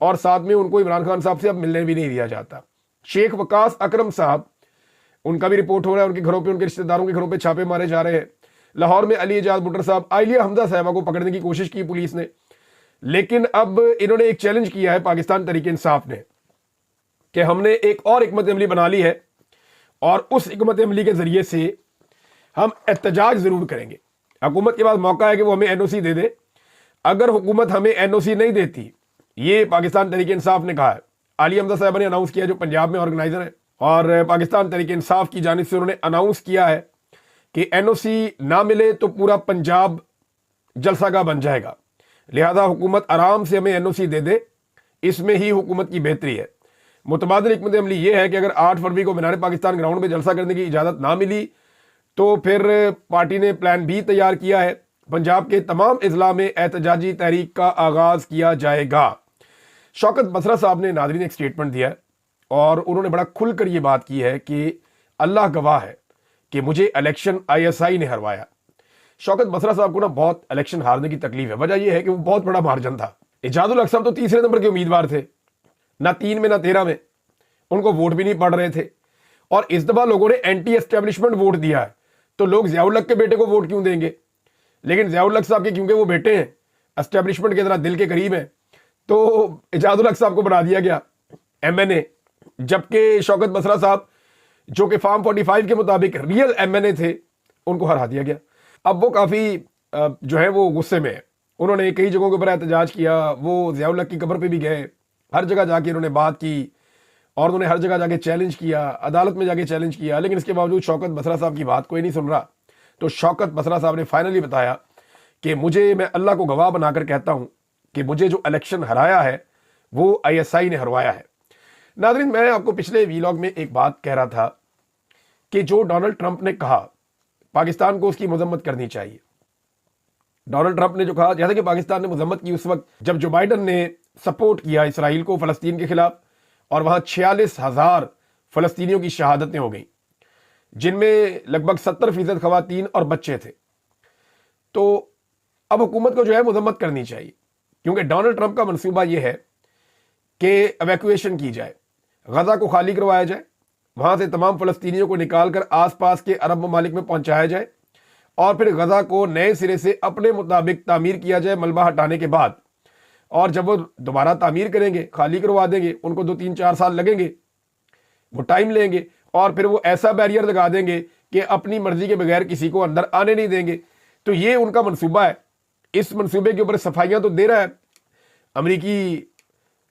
اور ساتھ میں ان کو عمران خان صاحب سے اب ملنے بھی نہیں دیا جاتا۔ شیخ وقاص اکرم صاحب، ان کا بھی رپورٹ ہو رہا ہے ان کے گھروں پہ، ان کے رشتہ داروں کے گھروں پہ چھاپے مارے جا رہے ہیں۔ لاہور میں علی اعجاز بٹر صاحب، عائلیہ حمزہ صاحبہ کو پکڑنے کی کوشش کی پولیس نے، لیکن اب انہوں نے ایک چیلنج کیا ہے پاکستان تحریک انصاف نے کہ ہم نے ایک اور حکمت عملی بنا لی ہے اور اس حکمت عملی کے ذریعے سے ہم احتجاج ضرور کریں گے۔ حکومت کے پاس موقع ہے کہ وہ ہمیں این او سی دے دے۔ اگر حکومت ہمیں این او سی نہیں دیتی، یہ پاکستان تحریک انصاف نے کہا ہے، عالیہ حمزہ صاحبہ نے اناؤنس کیا جو پنجاب میں آرگنائزر ہے، اور پاکستان تحریک انصاف کی جانب سے انہوں نے اناؤنس کیا ہے کہ این او سی نہ ملے تو پورا پنجاب جلسہ گاہ بن جائے گا، لہذا حکومت آرام سے ہمیں این او سی دے دے، اس میں ہی حکومت کی بہتری ہے۔ متبادل حکمت عملی یہ ہے کہ اگر 8 فروری کو مینار پاکستان گراؤنڈ میں جلسہ کرنے کی اجازت نہ ملی تو پھر پارٹی نے پلان بھی تیار کیا ہے، پنجاب کے تمام اضلاع میں احتجاجی تحریک کا آغاز کیا جائے گا۔ شوکت بسرا صاحب نے ناظرین ایک سٹیٹمنٹ دیا ہے اور انہوں نے بڑا کھل کر یہ بات کی ہے کہ اللہ گواہ ہے کہ مجھے الیکشن آئی ایس آئی نے ہروایا۔ شوکت بسرا صاحب کو نا بہت الیکشن ہارنے کی تکلیف ہے، وجہ یہ ہے کہ وہ بہت بڑا مارجن تھا۔ اعجاز الحق صاحب تو تیسرے نمبر کے امیدوار تھے، نہ 3 میں نہ 13 میں، ان کو ووٹ بھی نہیں پڑ رہے تھے، اور اس دفعہ لوگوں نے اینٹی اسٹیبلشمنٹ ووٹ دیا ہے، تو لوگ ضیاء الحق کے بیٹے کو ووٹ کیوں دیں گے؟ لیکن ضیاء الحق صاحب کے کیونکہ وہ بیٹے ہیں، اسٹیبلشمنٹ کے ذرا دل کے قریب ہیں، تو اعجاز الحق صاحب کو بنا دیا گیا ایم این اے، جبکہ شوکت بسرا صاحب جو کہ فارم 45 کے مطابق ریئل ایم این اے تھے، ان کو ہرا دیا گیا۔ اب وہ کافی جو ہے وہ غصے میں ہے، انہوں نے کئی جگہوں کے اوپر احتجاج کیا، وہ ضیاء الحق کی قبر پہ بھی گئے، ہر جگہ جا کے انہوں نے بات کی اور انہوں نے ہر جگہ جا کے چیلنج کیا، عدالت میں جا کے چیلنج کیا، لیکن اس کے باوجود شوکت بسرا صاحب کی بات کوئی نہیں سن رہا۔ تو شوکت بسرا صاحب نے فائنلی بتایا کہ میں اللہ کو گواہ بنا کر کہتا ہوں کہ مجھے جو الیکشن ہرایا ہے وہ آئی ایس آئی نے ہروایا ہے۔ ناظرین، میں آپ کو پچھلے ویلاگ میں ایک بات کہہ رہا تھا کہ جو ڈونلڈ ٹرمپ نے کہا پاکستان کو اس کی مذمت کرنی چاہیے۔ ڈونلڈ ٹرمپ نے جو کہا، جیسا کہ پاکستان نے مذمت کی اس وقت جب جو بائیڈن نے سپورٹ کیا اسرائیل کو فلسطین کے خلاف، اور وہاں 46,000 فلسطینیوں کی شہادتیں ہو گئیں، جن میں لگ بھگ 70% خواتین اور بچے تھے۔ تو اب حکومت کو جو ہے مذمت کرنی چاہیے، کیونکہ ڈونلڈ ٹرمپ کا منصوبہ یہ ہے کہ ایویکویشن کی جائے، غزہ کو خالی کروایا جائے، وہاں سے تمام فلسطینیوں کو نکال کر آس پاس کے عرب ممالک میں پہنچایا جائے، اور پھر غزہ کو نئے سرے سے اپنے مطابق تعمیر کیا جائے ملبہ ہٹانے کے بعد، اور جب وہ دوبارہ تعمیر کریں گے، خالی کروا دیں گے، ان کو 2-3-4 سال لگیں گے، وہ ٹائم لیں گے، اور پھر وہ ایسا بیریئر لگا دیں گے کہ اپنی مرضی کے بغیر کسی کو اندر آنے نہیں دیں گے۔ تو یہ ان کا منصوبہ ہے۔ اس منصوبے کے اوپر صفائیاں تو دے رہا ہے امریکی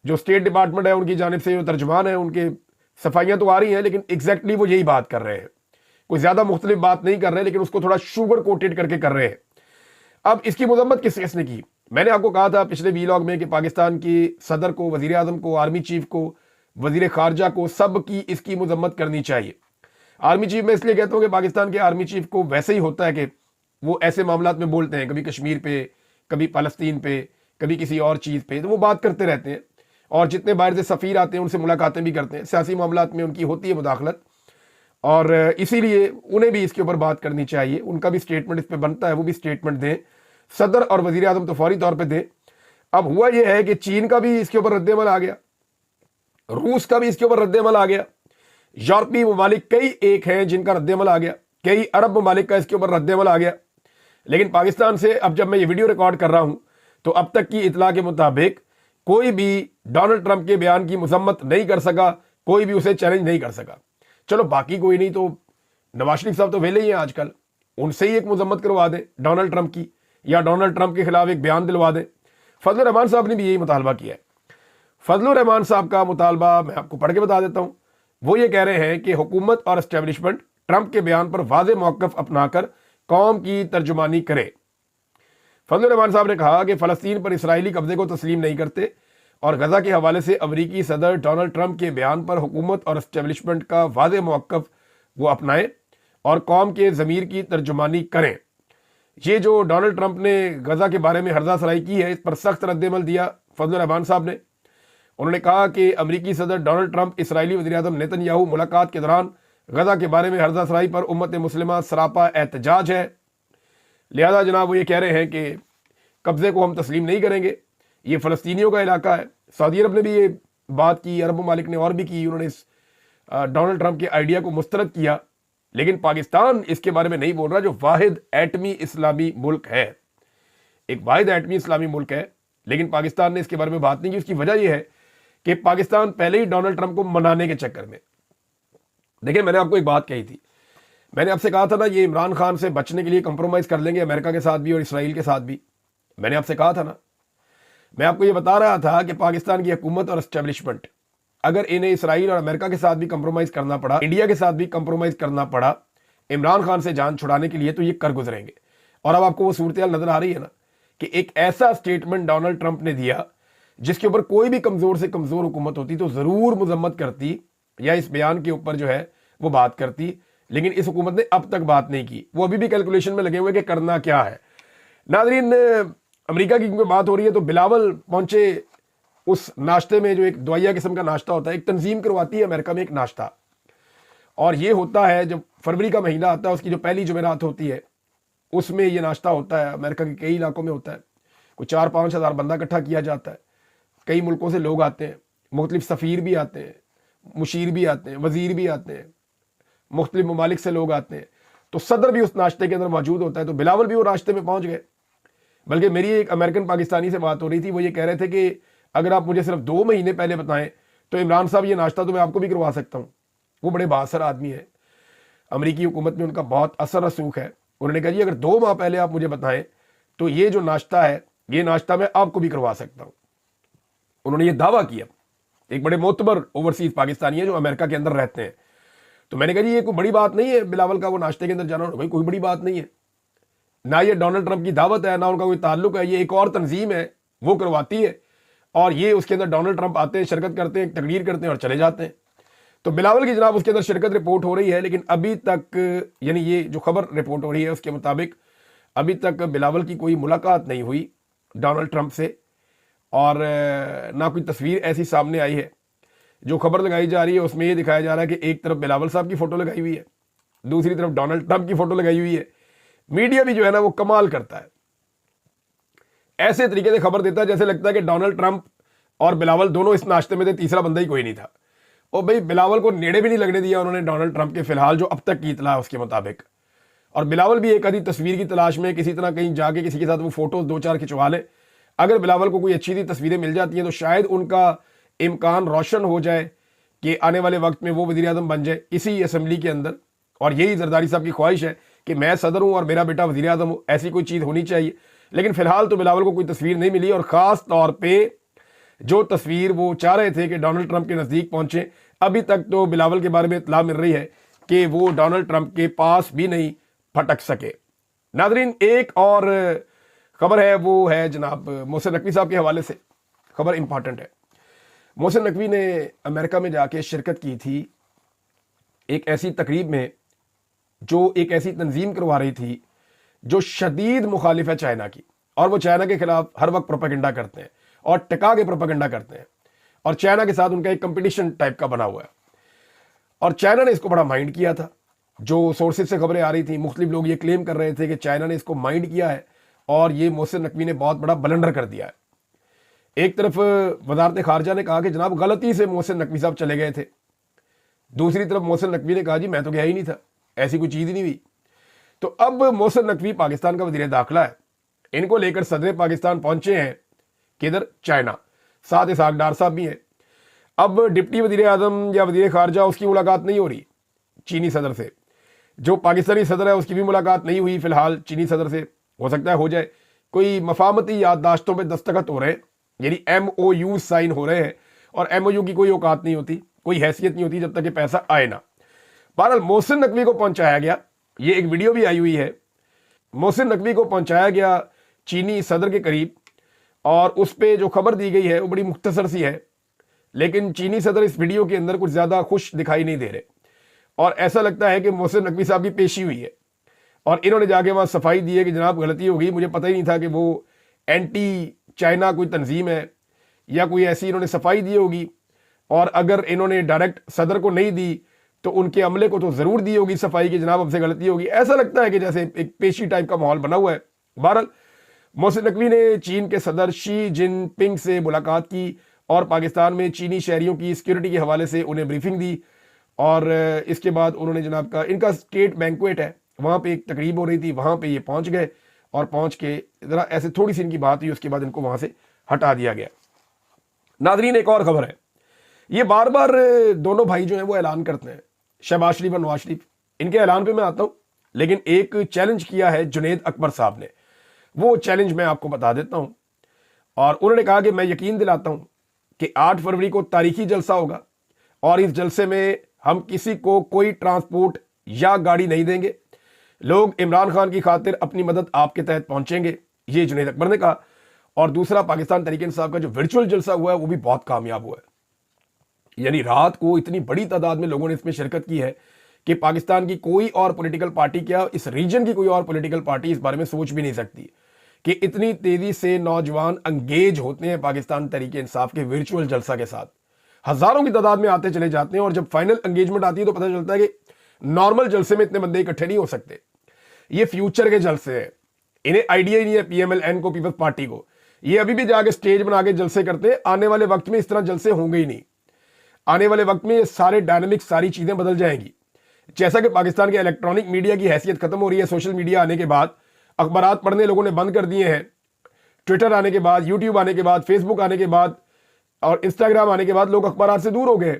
جو اسٹیٹ ڈپارٹمنٹ ہے، ان کی جانب سے جو ترجمان ہیں، ان کے صفائیاں تو آ رہی ہیں، لیکن ایگزیکٹلی وہ یہی بات کر رہے ہیں، کوئی زیادہ مختلف بات نہیں کر رہے، لیکن اس کو تھوڑا شوگر کوٹیڈ کر کے کر رہے ہیں۔ اب اس کی مذمت کس نے کی؟ میں نے آپ کو کہا تھا پچھلے ویلاگ میں کہ پاکستان کی صدر کو، وزیر اعظم کو، آرمی چیف کو، وزیر خارجہ کو، سب کی اس کی مذمت کرنی چاہیے۔ آرمی چیف میں اس لیے کہتا ہوں کہ پاکستان کے آرمی چیف کو ویسے ہی ہوتا ہے کہ وہ ایسے معاملات میں بولتے ہیں، کبھی کشمیر پہ، کبھی فلسطین پہ، کبھی کسی اور چیز پہ، تو وہ بات کرتے رہتے ہیں، اور جتنے باہر سے سفیر آتے ہیں ان سے ملاقاتیں بھی کرتے ہیں، سیاسی معاملات میں ان کی ہوتی ہے مداخلت، اور اسی لیے انہیں بھی اس کے اوپر بات کرنی چاہیے، ان کا بھی سٹیٹمنٹ اس پہ بنتا ہے، وہ بھی سٹیٹمنٹ دیں، صدر اور وزیر اعظم تو فوری طور پہ دیں۔ اب ہوا یہ ہے کہ چین کا بھی اس کے اوپر رد عمل آ گیا، روس کا بھی اس کے اوپر رد عمل آ گیا، یورپی ممالک کئی ایک ہیں جن کا رد عمل آ گیا، کئی عرب ممالک کا اس کے اوپر رد عمل آ گیا، لیکن پاکستان سے اب جب میں یہ ویڈیو ریکارڈ کر رہا ہوں تو اب تک کی اطلاع کے مطابق کوئی بھی ڈونلڈ ٹرمپ کے بیان کی مذمت نہیں کر سکا، کوئی بھی اسے چیلنج نہیں کر سکا۔ چلو باقی کوئی نہیں تو نواز شریف صاحب تو ویلے ہی ہیں آج کل، ان سے ہی ایک مذمت کروا دیں ڈونلڈ ٹرمپ کی، یا ڈونلڈ ٹرمپ کے خلاف ایک بیان دلوا دیں۔ فضل الرحمان صاحب نے بھی یہی مطالبہ کیا ہے۔ فضل الرحمان صاحب کا مطالبہ میں آپ کو پڑھ کے بتا دیتا ہوں۔ وہ یہ کہہ رہے ہیں کہ حکومت اور اسٹیبلشمنٹ ٹرمپ کے بیان پر واضح موقف اپنا کر قوم کی ترجمانی کرے۔ فضل الرحمان صاحب نے کہا کہ فلسطین پر اسرائیلی قبضے کو تسلیم نہیں کرتے، اور غزہ کے حوالے سے امریکی صدر ڈونلڈ ٹرمپ کے بیان پر حکومت اور اسٹیبلشمنٹ کا واضح موقف وہ اپنائیں اور قوم کے ضمیر کی ترجمانی کریں۔ یہ جو ڈونلڈ ٹرمپ نے غزہ کے بارے میں ہرزہ سرائی کی ہے، اس پر سخت رد عمل دیا فضل الرحمان صاحب نے۔ انہوں نے کہا کہ امریکی صدر ڈونلڈ ٹرمپ اسرائیلی وزیر اعظم نیتن یاہو ملاقات کے دوران غزہ کے بارے میں ہرزہ سرائی پر امت مسلمہ سراپا احتجاج ہے، لہذا جناب وہ یہ کہہ رہے ہیں کہ قبضے کو ہم تسلیم نہیں کریں گے، یہ فلسطینیوں کا علاقہ ہے، سعودی عرب نے بھی یہ بات کی, عرب ممالک نے اور بھی کی, انہوں نے اس ڈونلڈ ٹرمپ کے آئیڈیا کو مسترد کیا, لیکن پاکستان اس کے بارے میں نہیں بول رہا, جو واحد ایٹمی اسلامی ملک ہے, ایک واحد ایٹمی اسلامی ملک ہے, لیکن پاکستان نے اس کے بارے میں بات نہیں کی. اس کی وجہ یہ ہے کہ پاکستان پہلے ہی ڈونلڈ ٹرمپ کو منانے کے چکر میں, دیکھیں میں نے آپ کو ایک بات کہی تھی, میں نے آپ سے کہا تھا نا یہ عمران خان سے بچنے کے لیے کمپرومائز کر لیں گے امریکہ کے ساتھ بھی اور اسرائیل کے ساتھ بھی, میں نے آپ سے کہا تھا نا. میں آپ کو یہ بتا رہا تھا کہ پاکستان کی حکومت اور اسٹیبلشمنٹ اگر انہیں اسرائیل اور امریکہ کے ساتھ بھی کمپرومائز کرنا پڑا, انڈیا کے ساتھ بھی کمپرومائز کرنا پڑا عمران خان سے جان چھڑانے کے لیے, تو یہ کر گزریں گے. اور اب آپ کو وہ صورتحال نظر آ رہی ہے نا کہ ایک ایسا سٹیٹمنٹ ڈونلڈ ٹرمپ نے دیا جس کے اوپر کوئی بھی کمزور سے کمزور حکومت ہوتی تو ضرور مذمت کرتی یا اس بیان کے اوپر جو ہے وہ بات کرتی, لیکن اس حکومت نے اب تک بات نہیں کی. وہ ابھی بھی کیلکولیشن میں لگے ہوئے کہ کرنا کیا ہے. ناظرین, امریکہ کی بات ہو رہی ہے تو بلاول پہنچے اس ناشتے میں جو ایک دعائیہ قسم کا ناشتہ ہوتا ہے, ایک تنظیم کرواتی ہے امریکہ میں ایک ناشتہ, اور یہ ہوتا ہے جب فروری کا مہینہ آتا ہے اس کی جو پہلی جمعرات ہوتی ہے اس میں یہ ناشتہ ہوتا ہے. امریکہ کے کئی علاقوں میں ہوتا ہے, کوئی 4-5 ہزار بندہ اکٹھا کیا جاتا ہے, کئی ملکوں سے لوگ آتے ہیں, مختلف سفیر بھی آتے ہیں, مشیر بھی آتے ہیں, وزیر بھی آتے ہیں, مختلف ممالک سے لوگ آتے ہیں, تو صدر بھی اس ناشتے کے اندر موجود ہوتا ہے. تو بلاول بھی وہ ناشتے میں پہنچ گئے, بلکہ میری ایک امریکن پاکستانی سے بات ہو رہی تھی, وہ یہ کہہ رہے تھے کہ اگر آپ مجھے صرف 2 مہینے پہلے بتائیں تو عمران صاحب یہ ناشتہ تو میں آپ کو بھی کروا سکتا ہوں. وہ بڑے بااثر آدمی ہیں, امریکی حکومت میں ان کا بہت اثر رسوخ ہے. انہوں نے کہا جی اگر 2 ماہ پہلے آپ مجھے بتائیں تو یہ جو ناشتہ ہے یہ ناشتہ میں آپ کو بھی کروا سکتا ہوں. انہوں نے یہ دعویٰ کیا, ایک بڑے معتبر اوورسیز پاکستانی ہیں جو امریکہ کے اندر رہتے ہیں. تو میں نے کہا جی یہ کوئی بڑی بات نہیں ہے بلاول کا وہ ناشتے کے اندر جانا, بھائی کوئی بڑی بات نہیں ہے, نہ یہ ڈونلڈ ٹرمپ کی دعوت ہے, نہ ان کا کوئی تعلق ہے, یہ ایک اور تنظیم ہے وہ کرواتی ہے, اور یہ اس کے اندر ڈونلڈ ٹرمپ آتے ہیں, شرکت کرتے ہیں, تقریر کرتے ہیں اور چلے جاتے ہیں. تو بلاول کی جناب اس کے اندر شرکت رپورٹ ہو رہی ہے, لیکن ابھی تک یعنی یہ جو خبر رپورٹ ہو رہی ہے اس کے مطابق ابھی تک بلاول کی کوئی ملاقات نہیں ہوئی ڈونلڈ ٹرمپ سے, اور نہ کوئی تصویر ایسی سامنے آئی ہے. جو خبر لگائی جا رہی ہے اس میں یہ دکھایا جا رہا ہے کہ ایک طرف بلاول صاحب کی فوٹو لگائی ہوئی ہے, دوسری طرف ڈونلڈ ٹرمپ کی فوٹو لگائی ہوئی ہے. میڈیا بھی جو ہے نا وہ کمال کرتا ہے, ایسے طریقے سے خبر دیتا ہے جیسے لگتا ہے کہ ڈونلڈ ٹرمپ اور بلاول دونوں اس ناشتے میں تھے, تیسرا بندہ ہی کوئی نہیں تھا. اور بھائی بلاول کو نیڑے بھی نہیں لگنے دیا انہوں نے ڈونلڈ ٹرمپ کے, فی الحال جو اب تک کی اطلاع ہے اس کے مطابق. اور بلاول بھی ایک آدھی تصویر کی تلاش میں کسی طرح کہیں جا کے کسی کے ساتھ وہ فوٹوز 2-4 کھنچوا لے. اگر بلاول کو کوئی اچھی سی تصویریں مل جاتی ہیں تو شاید ان کا امکان روشن ہو جائے کہ آنے والے وقت میں وہ وزیر اعظم بن جائے اسی اسمبلی کے اندر. اور یہی زرداری صاحب کی خواہش ہے کہ میں صدر ہوں اور میرا بیٹا وزیر اعظم ہو, ایسی کوئی چیز ہونی چاہیے. لیکن فی الحال تو بلاول کو کوئی تصویر نہیں ملی, اور خاص طور پہ جو تصویر وہ چاہ رہے تھے کہ ڈونلڈ ٹرمپ کے نزدیک پہنچے, ابھی تک تو بلاول کے بارے میں اطلاع مل رہی ہے کہ وہ ڈونلڈ ٹرمپ کے پاس بھی نہیں پھٹک سکے. ناظرین, ایک اور خبر ہے, وہ ہے جناب محسن نقوی صاحب کے حوالے سے. خبر امپارٹنٹ ہے. محسن نقوی نے امریکہ میں جا کے شرکت کی تھی ایک ایسی تقریب میں جو ایک ایسی تنظیم کروا رہی تھی جو شدید مخالف ہے چائنا کی, اور وہ چائنا کے خلاف ہر وقت پروپیگنڈا کرتے ہیں اور ٹکا کے پروپیگنڈا کرتے ہیں, اور چائنا کے ساتھ ان کا ایک کمپٹیشن ٹائپ کا بنا ہوا ہے. اور چائنا نے اس کو بڑا مائنڈ کیا تھا. جو سورسز سے خبریں آ رہی تھیں, مختلف لوگ یہ کلیم کر رہے تھے کہ چائنا نے اس کو مائنڈ کیا ہے اور یہ محسن نقوی نے بہت بڑا بلنڈر کر دیا ہے. ایک طرف وزارت خارجہ نے کہا کہ جناب غلطی سے محسن نقوی صاحب چلے گئے تھے, دوسری طرف محسن نقوی نے کہا جی میں تو گیا ہی نہیں تھا, ایسی کوئی چیز ہی نہیں ہوئی. تو اب محسن نقوی پاکستان کا وزیر داخلہ ہے, ان کو لے کر صدر پاکستان پہنچے ہیں کدھر, چائنا. ساتھ اسحاق ڈار صاحب بھی ہیں. اب ڈپٹی وزیر اعظم یا وزیر خارجہ اس کی ملاقات نہیں ہو رہی چینی صدر سے, جو پاکستانی صدر ہے اس کی بھی ملاقات نہیں ہوئی فی الحال چینی صدر سے. ہو سکتا ہے ہو جائے, کوئی مفاہمتی یادداشتوں پہ دستخط ہو رہے ہیں, یعنی MOU سائن ہو رہے ہیں, اور MOU کی کوئی اوقات نہیں ہوتی, کوئی حیثیت نہیں ہوتی جب تک کہ پیسہ آئے نہ. بہرحال محسن نقوی کو پہنچایا گیا, یہ ایک ویڈیو بھی آئی ہوئی ہے, محسن نقوی کو پہنچایا گیا چینی صدر کے قریب, اور اس پہ جو خبر دی گئی ہے وہ بڑی مختصر سی ہے, لیکن چینی صدر اس ویڈیو کے اندر کچھ زیادہ خوش دکھائی نہیں دے رہے, اور ایسا لگتا ہے کہ محسن نقوی صاحب کی پیشی ہوئی ہے. اور انہوں نے جا کے وہاں صفائی دی ہے کہ جناب غلطی ہو گئی, مجھے پتہ ہی نہیں تھا کہ وہ اینٹی چائنا کوئی تنظیم ہے یا کوئی ایسی, انہوں نے صفائی دی ہوگی, اور اگر انہوں نے ڈائریکٹ صدر کو نہیں دی تو ان کے عملے کو تو ضرور دی ہوگی صفائی کہ جناب ہم سے غلطی ہوگی. ایسا لگتا ہے کہ جیسے ایک پیشی ٹائپ کا ماحول بنا ہوا ہے. بہرحال محسن نقوی نے چین کے صدر شی جن پنگ سے ملاقات کی اور پاکستان میں چینی شہریوں کی سیکورٹی کے حوالے سے انہیں بریفنگ دی، اور اس کے بعد انہوں نے جناب کا ان کا اسٹیٹ بینکویٹ ہے، وہاں پہ ایک تقریب ہو رہی تھی، وہاں پہ یہ پہنچ گئے، اور پہنچ کے ذرا ایسے تھوڑی سی ان کی بات ہوئی، اس کے بعد ان کو وہاں سے ہٹا دیا گیا۔ ناظرین ایک اور خبر ہے، یہ بار بار دونوں بھائی جو ہیں وہ اعلان کرتے ہیں، شہباز شریف اور نواز شریف، ان کے اعلان پہ میں آتا ہوں، لیکن ایک چیلنج کیا ہے جنید اکبر صاحب نے، وہ چیلنج میں آپ کو بتا دیتا ہوں، اور انہوں نے کہا کہ میں یقین دلاتا ہوں کہ 8 فروری کو تاریخی جلسہ ہوگا، اور اس جلسے میں ہم کسی کو کوئی ٹرانسپورٹ یا گاڑی نہیں دیں گے، لوگ عمران خان کی خاطر اپنی مدد آپ کے تحت پہنچیں گے، یہ جنید اکبر نے کہا۔ اور دوسرا، پاکستان تحریک انصاف کا جو ورچوئل جلسہ ہوا ہے وہ بھی بہت کامیاب ہوا ہے، یعنی رات کو اتنی بڑی تعداد میں لوگوں نے اس میں شرکت کی ہے کہ پاکستان کی کوئی اور پولیٹیکل پارٹی، کیا اس ریجن کی کوئی اور پولیٹیکل پارٹی اس بارے میں سوچ بھی نہیں سکتی کہ اتنی تیزی سے نوجوان انگیج ہوتے ہیں پاکستان تحریک انصاف کے ورچوئل جلسہ کے ساتھ، ہزاروں کی تعداد میں آتے چلے جاتے ہیں، اور جب فائنل انگیجمنٹ آتی ہے تو پتہ چلتا ہے کہ نارمل جلسے میں اتنے بندے اکٹھے نہیں ہو سکتے، یہ فیوچر کے جلسے ہیں، انہیں آئیڈیا ہی نہیں ہے پی ایم ایل این کو، پیپلز پارٹی کو، یہ ابھی بھی جا کے سٹیج بنا کے جلسے کرتے ہیں، آنے والے وقت میں اس طرح جلسے ہوں گے ہی نہیں، آنے والے وقت میں یہ سارے ڈائنامک، ساری چیزیں بدل جائیں گی، جیسا کہ پاکستان کے الیکٹرانک میڈیا کی حیثیت ختم ہو رہی ہے سوشل میڈیا آنے کے بعد، اخبارات پڑھنے لوگوں نے بند کر دیے ہیں، ٹویٹر آنے کے بعد، یوٹیوب آنے کے بعد، فیس بک آنے کے بعد اور انسٹاگرام آنے کے بعد لوگ اخبارات سے دور ہو گئے،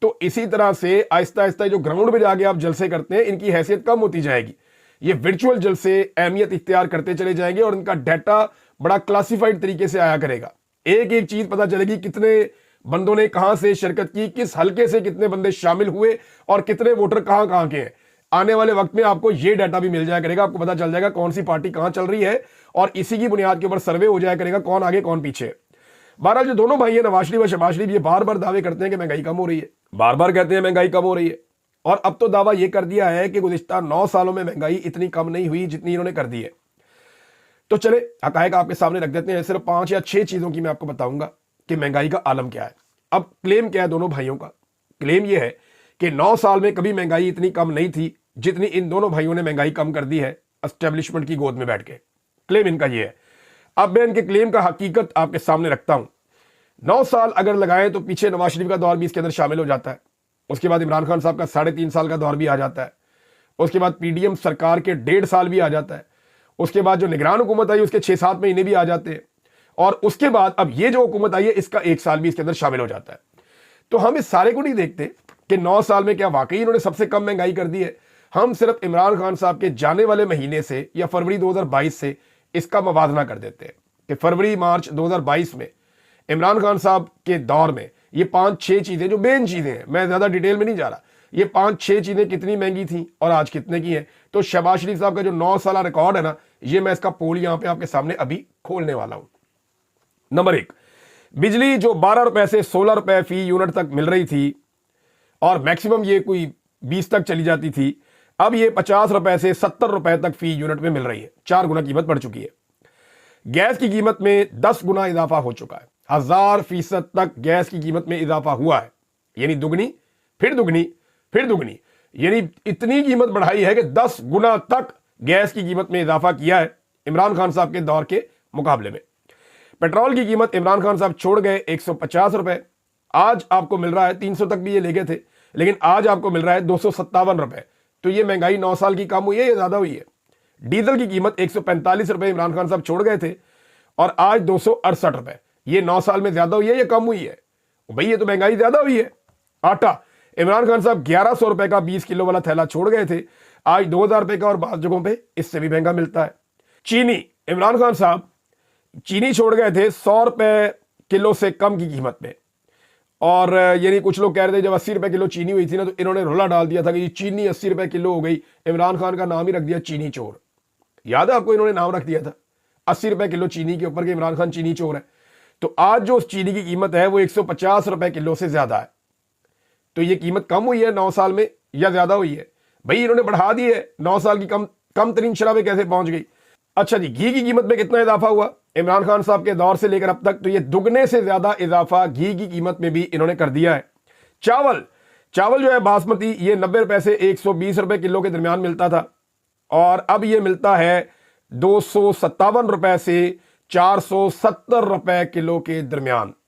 تو اسی طرح سے آہستہ آہستہ جو گراؤنڈ پہ جا کے آپ جلسے کرتے ہیں ان کی حیثیت کم ہوتی جائے گی، یہ ورچوئل جلسے اہمیت اختیار کرتے چلے جائیں گے، اور ان کا ڈیٹا بڑا کلاسیفائڈ طریقے سے آیا کرے گا، ایک ایک چیز پتہ چلے گی، کتنے بندوں نے کہاں سے شرکت کی، کس حلقے سے کتنے بندے شامل ہوئے، اور کتنے ووٹر کہاں کہاں کے ہیں، آنے والے وقت میں آپ کو یہ ڈیٹا بھی مل جایا کرے گا، آپ کو پتہ چل جائے گا کون سی پارٹی کہاں چل رہی ہے، اور اسی کی بنیاد کے اوپر سروے ہو جایا کرے گا کون آگے کون پیچھے۔ بہرحال جو دونوں بھائی ہیں نواز شریف اور شہباز شریف، یہ بار بار دعوے کرتے ہیں کہ مہنگائی کم ہو رہی ہے، بار بار کہتے ہیں مہنگائی کم ہو رہی ہے، اور اب تو دعویٰ یہ کر دیا ہے کہ گزشتہ 9 سالوں میں مہنگائی اتنی کم نہیں ہوئی جتنی انہوں نے کر دی ہے۔ تو چلے حقائق آپ کے سامنے رکھ دیتے ہیں، صرف 5 یا 6 چیزوں کی میں آپ کو بتاؤں گا کہ مہنگائی کا عالم کیا ہے۔ اب کلیم کیا ہے دونوں بھائیوں کا؟ کلیم یہ ہے کہ 9 سال میں کبھی مہنگائی اتنی کم نہیں تھی جتنی ان دونوں بھائیوں نے مہنگائی کم کر دی ہے اسٹیبلشمنٹ کی گود میں بیٹھ کے، کلیم ان کا یہ ہے۔ اب میں ان کے کلیم کا حقیقت آپ کے سامنے رکھتا ہوں۔ 9 سال اگر لگائیں تو پیچھے نواز شریف کا دور بھی اس کے اندر شامل ہو جاتا ہے، اس کے بعد عمران خان صاحب کا 3.5 سال کا دور بھی آ جاتا ہے، اس کے بعد پی ڈی ایم سرکار کے 1.5 سال بھی آ جاتا ہے، اس کے بعد جو نگران حکومت آئی اس کے 6-7 مہینے بھی آ جاتے ہیں، اور اس کے بعد اب یہ جو حکومت آئی ہے اس کا 1 سال بھی اس کے اندر شامل ہو جاتا ہے۔ تو ہم اس سارے کو نہیں دیکھتے کہ 9 سال میں کیا واقعی انہوں نے سب سے کم مہنگائی کر دی ہے، ہم صرف عمران خان صاحب کے جانے والے مہینے سے یا فروری 2022 سے اس کا موازنہ کر دیتے ہیں کہ فروری مارچ 2022 میں عمران خان صاحب کے دور میں یہ 5-6 چیزیں جو مین چیزیں ہیں، میں زیادہ ڈیٹیل میں نہیں جا رہا، یہ 5-6 چیزیں کتنی مہنگی تھیں اور آج کتنے کی ہیں۔ تو شہباز شریف صاحب کا جو 9 سالہ ریکارڈ ہے نا، یہ میں اس کا پول یہاں پہ آپ کے سامنے ابھی کھولنے والا ہوں۔ نمبر 1، بجلی جو 12 روپے سے 16 روپے فی یونٹ تک مل رہی تھی، اور میکسیمم یہ کوئی 20 تک چلی جاتی تھی، اب یہ 50 روپے سے 70 روپے تک فی یونٹ میں مل رہی ہے، 4 گنا قیمت بڑھ چکی ہے۔ گیس کی قیمت میں 10 گنا اضافہ ہو چکا ہے، 1000% تک گیس کی قیمت میں اضافہ ہوا ہے، یعنی دگنی پھر دگنی پھر دگنی، یعنی اتنی قیمت بڑھائی ہے کہ 10 گنا تک گیس کی قیمت میں اضافہ کیا ہے عمران خان صاحب کے دور کے مقابلے میں۔ پیٹرول کی قیمت عمران خان صاحب چھوڑ گئے 150 روپے، آج آپ کو مل رہا ہے 300 تک بھی یہ لے گئے تھے، لیکن آج آپ کو مل رہا ہے 257 روپے۔ تو یہ مہنگائی 9 سال کی کم ہوئی ہے یا زیادہ ہوئی ہے؟ ڈیزل کی قیمت 145 روپے عمران خان صاحب چھوڑ گئے تھے، اور آج 268 روپے، یہ 9 سال میں زیادہ ہوئی ہے یا کم ہوئی ہے؟ بھئی یہ تو مہنگائی زیادہ ہوئی ہے۔ آٹا عمران خان صاحب 1100 روپے کا 20 کلو والا تھیلا چھوڑ گئے تھے، آج 2000 روپے کا، اور بعض جگہوں پہ اس سے بھی مہنگا ملتا ہے۔ چینی عمران خان صاحب چینی چھوڑ گئے تھے 100 روپے کلو سے کم کی قیمت میں، اور یعنی کچھ لوگ کہہ رہے تھے جب 80 روپے کلو چینی ہوئی تھی نا تو انہوں نے رولا ڈال دیا تھا کہ یہ چینی 80 روپے کلو ہو گئی، عمران خان کا نام ہی رکھ دیا چینی چور۔ یاد ہے آپ کو انہوں نے نام رکھ دیا تھا 80 روپے کلو چینی کے اوپر کہ عمران خان چینی چور ہے۔ تو آج جو اس چینی کی قیمت ہے وہ 150 روپے کلو سے زیادہ ہے۔ تو یہ قیمت کم ہوئی ہے 9 سال میں یا زیادہ ہوئی ہے؟ بھئی انہوں نے بڑھا دی ہے، 9 سال کی کم ترین شرح پہ کیسے پہنچ گئی؟ اچھا جی، گھی کی قیمت میں کتنا اضافہ ہوا عمران خان صاحب کے دور سے لے کر اب تک؟ تو یہ دگنے سے زیادہ اضافہ گھی کی قیمت میں بھی انہوں نے کر دیا ہے۔ چاول جو ہے باسمتی، یہ 90 روپے سے 120 روپے کلو کے درمیان ملتا تھا، اور اب یہ ملتا ہے 257 روپے سے 470 روپے کلو کے درمیان،